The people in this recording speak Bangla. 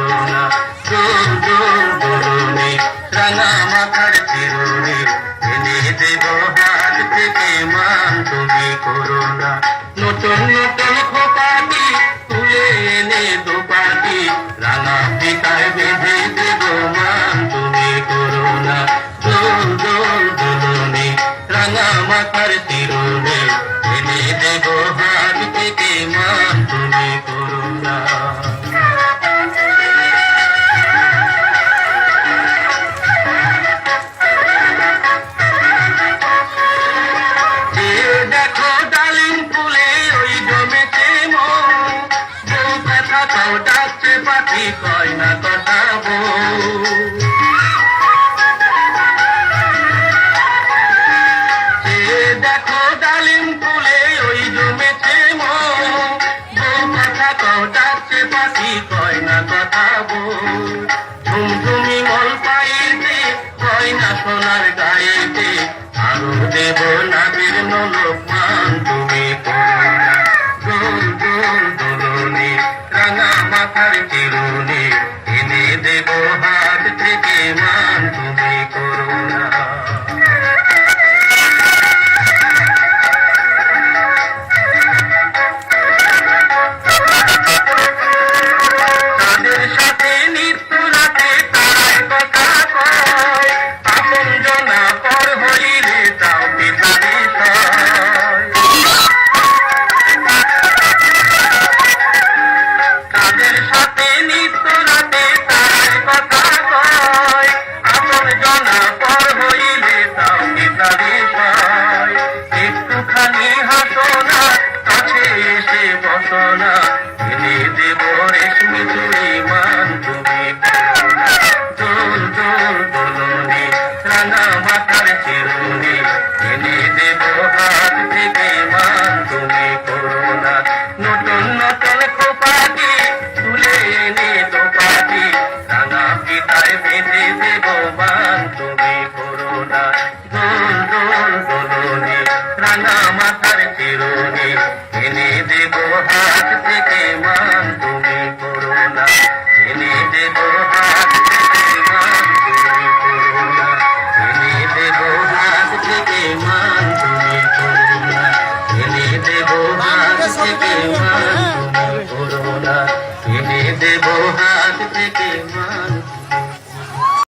করোনা। দোল দোল দোলনে রাঙা মাথার চিরুনি, এনে দেব হাত থেকে মান তুমি করোনা। নতুন নতুন খোপাটি তুলে এনে দুপাটি, রাঙা পিতায় বেঁধে দেব মান তুমি করোনা। দোল দোল দোলনে রাঙা মাথার চিরুনি, এনে দেব হাত থেকে মান তুমি করোনা। দেখো ডালিম ফুলে ওই জমেছে মন, বউ কথা তাও ডাকছে পাখি কয় না কথা বউ। দেখো ডালিম ফুলে ওই জমেছে মন, বউ কথা তাও ডাকছে পাখি কয় না কথা বউ। ঝুমঝুমি মল পাইতে কয় না সোনার গাইতে, আরো দেব নাবির নলক মান তুমি করোনা। দোল দোল দোলনে রাঙা মাথার চিরুনি, এনে দেব হাত থেকে মান তুমি করোনা। তাদের সাথে নিত্য রাতে তার কথা কয়, আপন জনা পর হইলে তাও পিতারে সয়। তাদের সাথে নিত্য রাতে তার কথা কয়, আপন জনা পর হইলে তাও পিতারে সয়। একটুখানি হাসো না, কাছে এসে বসো না, এনে দেব রেশমি চুড়ি মান তুমি করোনা। দোল দোল দোলনে রাঙা মাথার চিরুনি, এনে দেব হাত থেকে মান তুমি করোনা। নতুন নতুন খোপাটি তুলে এনে দোপাটি, রাঙা পিতায় বেঁধে দেব মান তুমি করোনা। দোল দোল দোলনে রাঙা মাথার চিরুনি, এনে দেব হাত থেকে মান তুমি করোনা। এনে দেব হাত থেকে মান তুমি করোনা। এনে দেব হাত থেকে মান তুমি করোনা। এনে দেব হাত থেকে মান তুমি করোনা। এনে দেব হাত থেকে মান